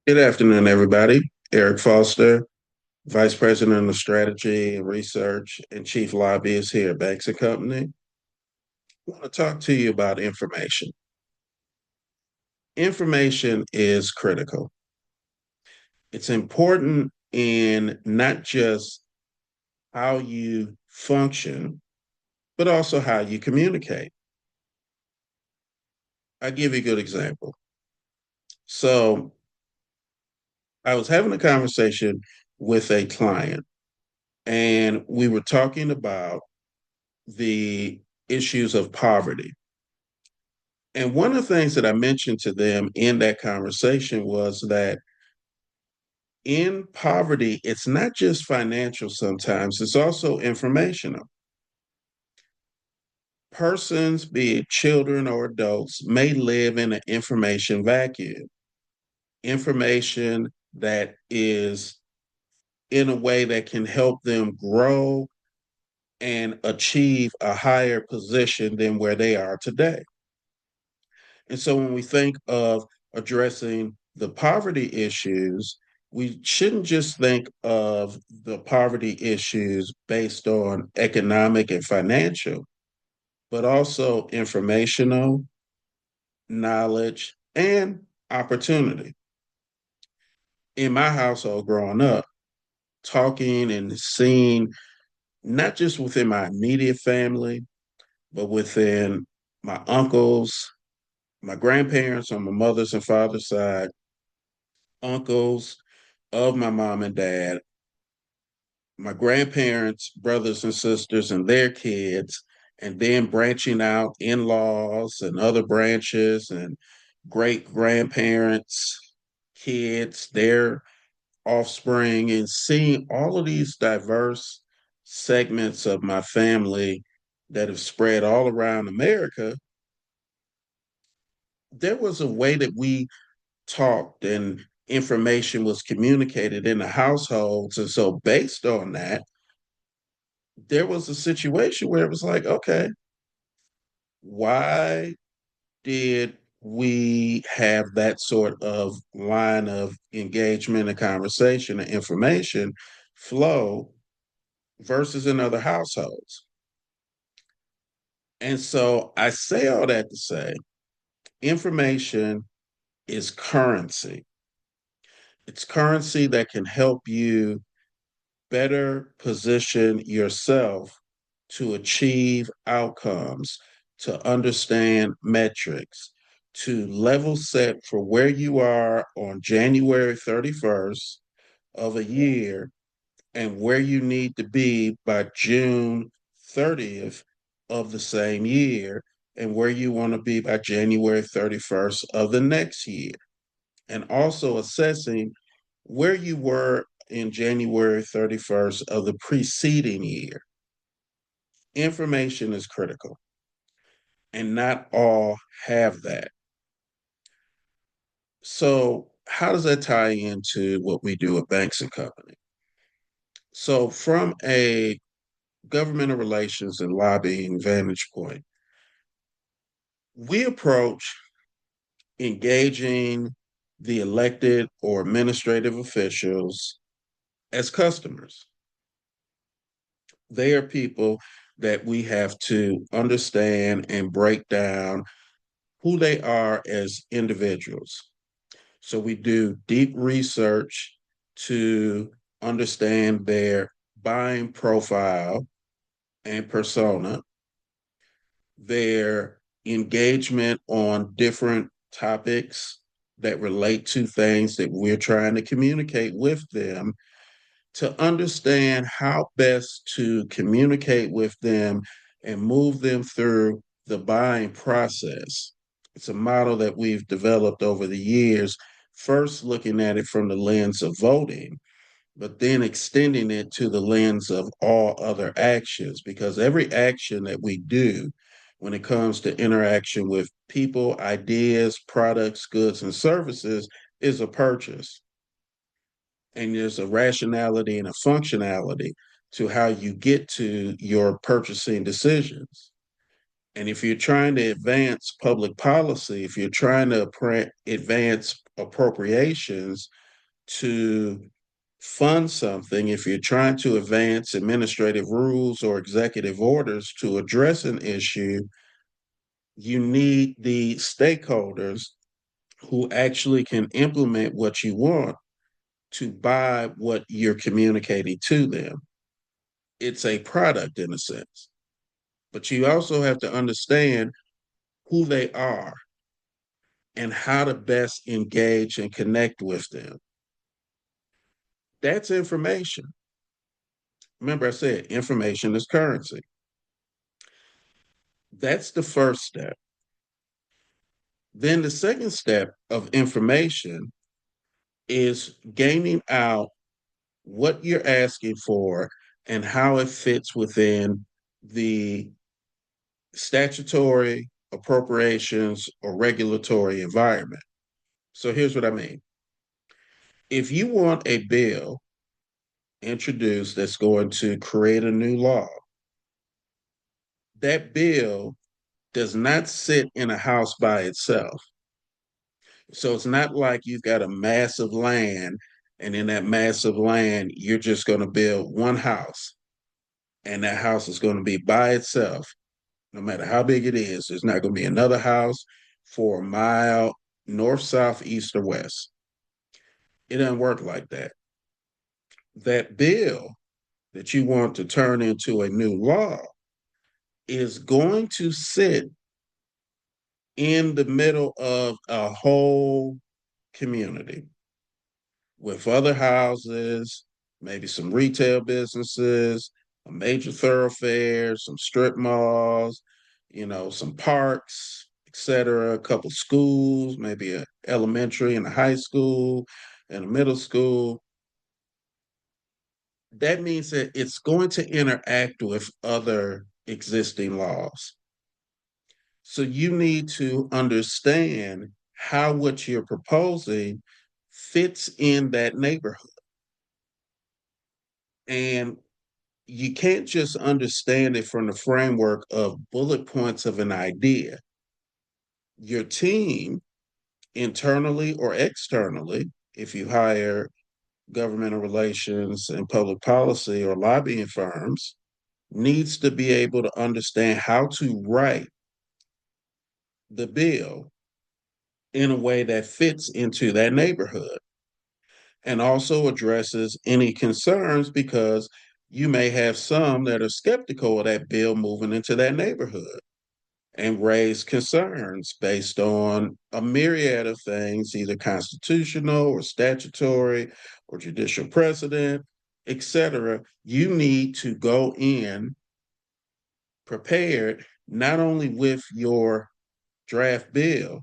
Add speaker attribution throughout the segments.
Speaker 1: Good afternoon, everybody. Eric Foster, Vice President of Strategy and Research and Chief Lobbyist here at Banks and Company. I want to talk to you about information. Information is critical. It's important in not just how you function, but also how you communicate. I'll give you a good example. So, I was having a conversation with a client, and we were talking about the issues of poverty. And one of the things that I mentioned to them in that conversation was that in poverty, it's not just financial sometimes, it's also informational. Persons, be it children or adults, may live in an information vacuum, information that is in a way that can help them grow and achieve a higher position than where they are today. And so when we think of addressing the poverty issues, we shouldn't just think of the poverty issues based on economic and financial, but also informational, knowledge, and opportunity. In my household growing up, talking and seeing not just within my immediate family, but within my uncles, my grandparents on my mother's and father's side, uncles of my mom and dad, my grandparents, brothers and sisters, and their kids, and then branching out in laws and other branches and great grandparents, kids, their offspring, and seeing all of these diverse segments of my family that have spread all around America. There was a way that we talked and information was communicated in the households. And so, based on that, there was a situation where it was like, okay, why did we have that sort of line of engagement and conversation and information flow versus in other households? And so, I say all that to say information is currency. It's currency that can help you better position yourself to achieve outcomes, to understand metrics, to level set for where you are on January 31st of a year and where you need to be by June 30th of the same year and where you want to be by January 31st of the next year. And also assessing where you were in January 31st of the preceding year. Information is critical, and not all have that. So, how does that tie into what we do at Banks and Company? So, from a governmental relations and lobbying vantage point, we approach engaging the elected or administrative officials as customers. They are people that we have to understand and break down who they are as individuals. So we do deep research to understand their buying profile and persona, their engagement on different topics that relate to things that we're trying to communicate with them, to understand how best to communicate with them and move them through the buying process. It's a model that we've developed over the years, first looking at it from the lens of voting, but then extending it to the lens of all other actions, because every action that we do when it comes to interaction with people, ideas, products, goods, and services is a purchase. And there's a rationality and a functionality to how you get to your purchasing decisions. And if you're trying to advance public policy, if you're trying to advance appropriations to fund something, if you're trying to advance administrative rules or executive orders to address an issue, you need the stakeholders who actually can implement what you want to buy what you're communicating to them. It's a product in a sense, but you also have to understand who they are and how to best engage and connect with them. That's information. Remember, I said information is currency. That's the first step. Then the second step of information is gaining out what you're asking for and how it fits within the statutory, appropriations, or regulatory environment. So here's what I mean. If you want a bill introduced that's going to create a new law, that bill does not sit in a house by itself. So it's not like you've got a massive land, and in that massive land, you're just going to build one house, and that house is going to be by itself. No matter how big it is, there's not going to be another house for a mile north, south, east, or west. It doesn't work like that. That bill that you want to turn into a new law is going to sit in the middle of a whole community with other houses, maybe some retail businesses, a major thoroughfare, some strip malls, some parks, etc., a couple schools, maybe an elementary and a high school and a middle school. That means that it's going to interact with other existing laws. So you need to understand how what you're proposing fits in that neighborhood. And you can't just understand it from the framework of bullet points of an idea. Your team, internally or externally, if you hire governmental relations and public policy or lobbying firms, needs to be able to understand how to write the bill in a way that fits into that neighborhood and also addresses any concerns because you may have some that are skeptical of that bill moving into that neighborhood and raise concerns based on a myriad of things, either constitutional or statutory or judicial precedent, etc. You need to go in prepared not only with your draft bill,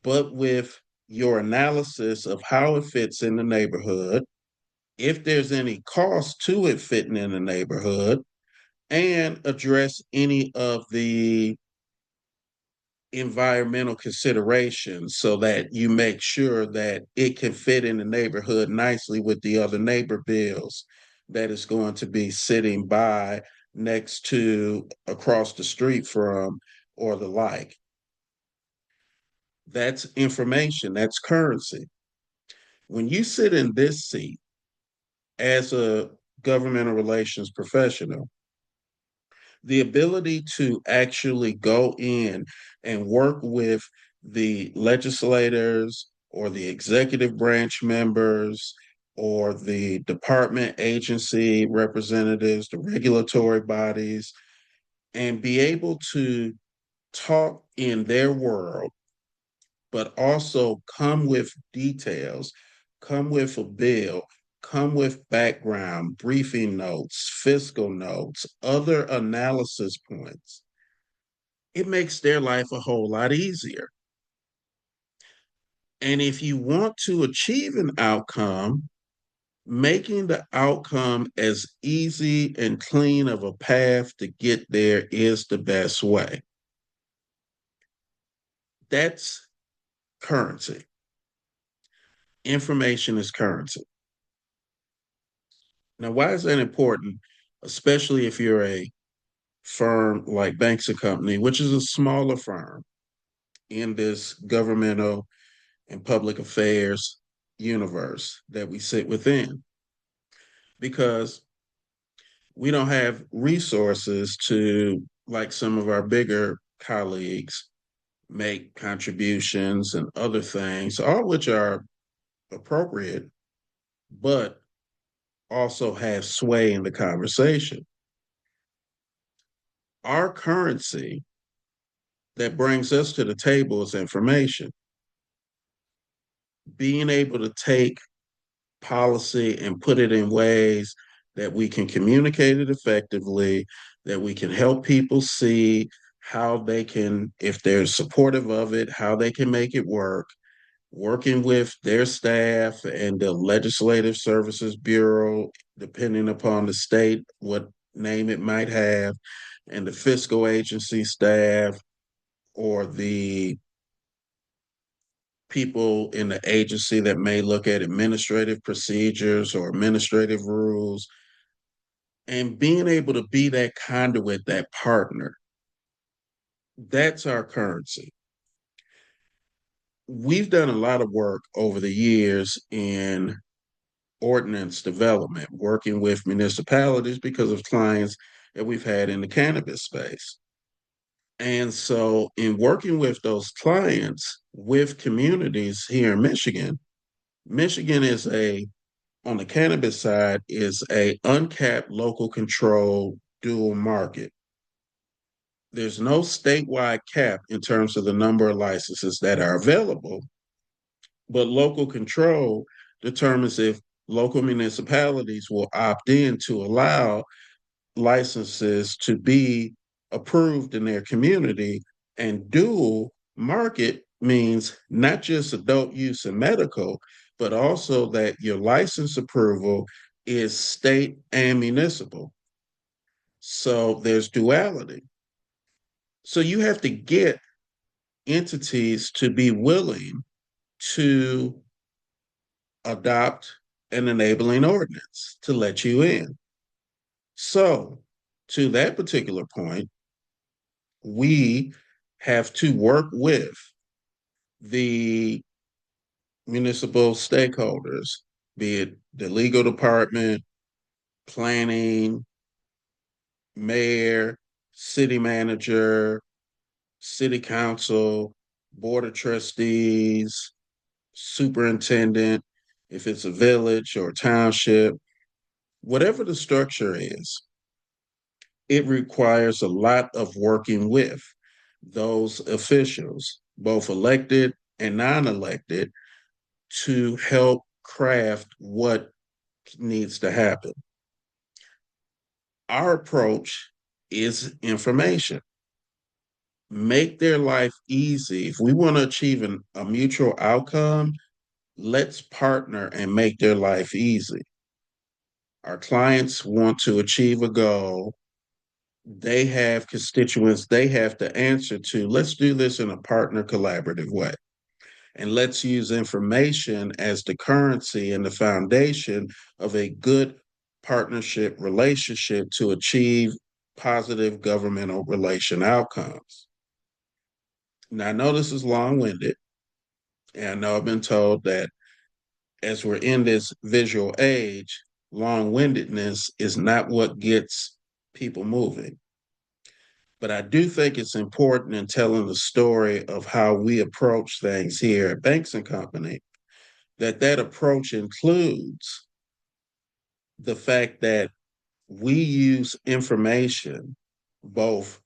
Speaker 1: but with your analysis of how it fits in the neighborhood, if there's any cost to it fitting in the neighborhood, and address any of the environmental considerations so that you make sure that it can fit in the neighborhood nicely with the other neighbor bills that is going to be sitting by, next to, across the street from, or the like. That's information, that's currency. When you sit in this seat as a governmental relations professional, the ability to actually go in and work with the legislators or the executive branch members or the department agency representatives, the regulatory bodies, and be able to talk in their world, but also come with details, come with a bill, come with background, briefing notes, fiscal notes, other analysis points. It makes their life a whole lot easier. And if you want to achieve an outcome, making the outcome as easy and clean of a path to get there is the best way. That's currency. Information is currency. Now, why is that important, especially if you're a firm like Banks and Company, which is a smaller firm in this governmental and public affairs universe that we sit within, because we don't have resources to, like some of our bigger colleagues, make contributions and other things, all which are appropriate, but also have sway in the conversation. Our currency that brings us to the table is information. Being able to take policy and put it in ways that we can communicate it effectively, that we can help people see how they can, if they're supportive of it, how they can make it work, working with their staff and the Legislative Services Bureau, depending upon the state, what name it might have, and the fiscal agency staff or the people in the agency that may look at administrative procedures or administrative rules, and being able to be that conduit, that partner. That's our currency. We've done a lot of work over the years in ordinance development, working with municipalities because of clients that we've had in the cannabis space. And so, in working with those clients, with communities here in Michigan, Michigan is on the cannabis side, is a uncapped local control dual market. There's no statewide cap in terms of the number of licenses that are available, but local control determines if local municipalities will opt in to allow licenses to be approved in their community. And dual market means not just adult use and medical, but also that your license approval is state and municipal. So there's duality. So you have to get entities to be willing to adopt an enabling ordinance to let you in. So, to that particular point, we have to work with the municipal stakeholders, be it the legal department, planning, mayor, city manager, city council, board of trustees, superintendent, if it's a village or a township, whatever the structure is, it requires a lot of working with those officials, both elected and non elected, to help craft what needs to happen. Our approach is information. Make their life easy. If we want to achieve a mutual outcome, let's partner and make their life easy. Our clients want to achieve a goal. They have constituents they have to answer to. Let's do this in a partner collaborative way. And let's use information as the currency and the foundation of a good partnership relationship to achieve positive governmental relation outcomes. Now, I know this is long winded, and I know I've been told that as we're in this visual age, long windedness is not what gets people moving. But I do think it's important in telling the story of how we approach things here at Banks and Company, that approach includes the fact that we use information, both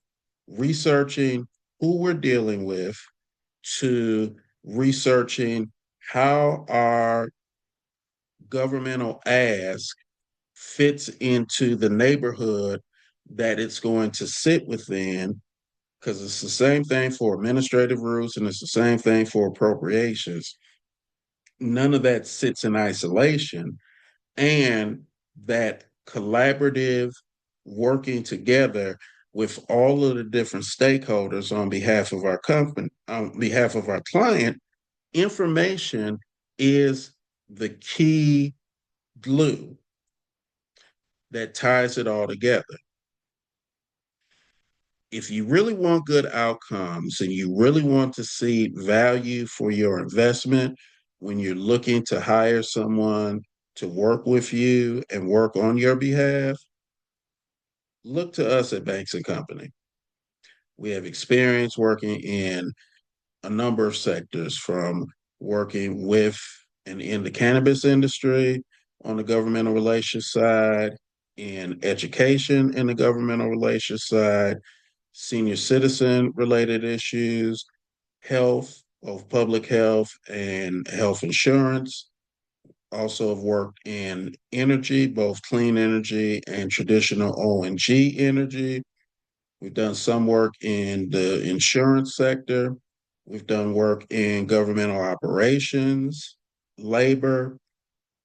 Speaker 1: researching who we're dealing with to researching how our governmental ask fits into the neighborhood that it's going to sit within, because it's the same thing for administrative rules and it's the same thing for appropriations. None of that sits in isolation, and that collaborative working together with all of the different stakeholders on behalf of our company, on behalf of our client, information is the key glue that ties it all together. if you really want good outcomes and you really want to see value for your investment when you're looking to hire someone to work with you and work on your behalf, look to us at Banks and Company. We have experience working in a number of sectors, from working with and in the cannabis industry on the governmental relations side, in education in the governmental relations side, senior citizen related issues, health, both public health and health insurance. Also have worked in energy, both clean energy and traditional O&G energy. We've done some work in the insurance sector. We've done work in governmental operations, labor.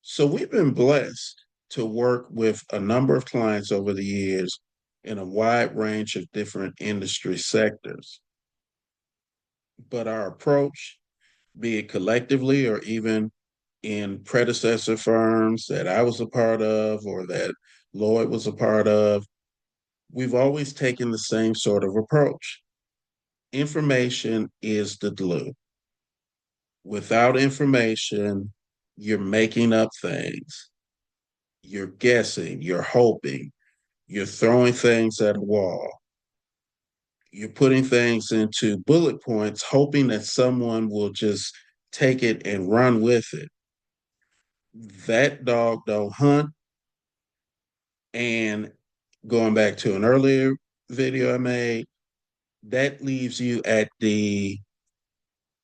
Speaker 1: So we've been blessed to work with a number of clients over the years in a wide range of different industry sectors. But our approach, be it collectively or even in predecessor firms that I was a part of or that Lloyd was a part of, we've always taken the same sort of approach. Information is the glue. Without information, you're making up things, you're guessing, you're hoping, you're throwing things at a wall, you're putting things into bullet points, hoping that someone will just take it and run with it. That dog don't hunt. And going back to an earlier video I made, that leaves you at the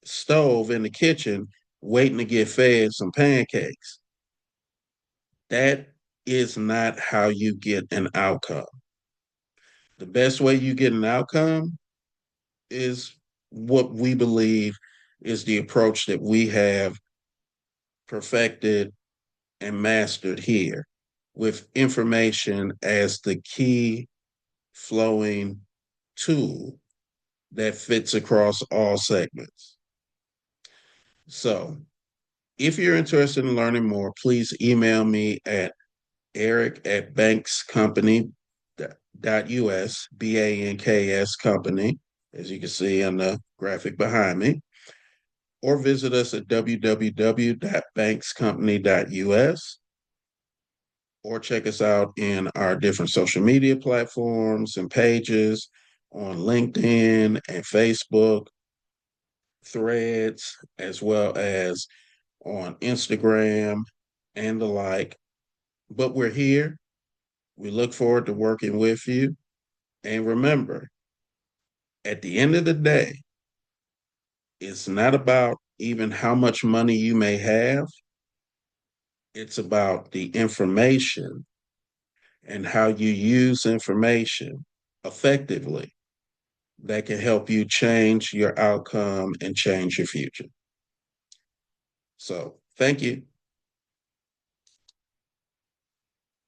Speaker 1: stove in the kitchen waiting to get fed some pancakes. That is not how you get an outcome. The best way you get an outcome is what we believe is the approach that we have perfected and mastered here, with information as the key flowing tool that fits across all segments. So, if you're interested in learning more, please email me at eric@bankscompany.us, BANKS company, as you can see on the graphic behind me, or visit us at www.bankscompany.us, or check us out in our different social media platforms and pages on LinkedIn and Facebook, Threads, as well as on Instagram and the like. But we're here. We look forward to working with you. And remember, at the end of the day, it's not about even how much money you may have, it's about the information and how you use information effectively that can help you change your outcome and change your future. So, thank you.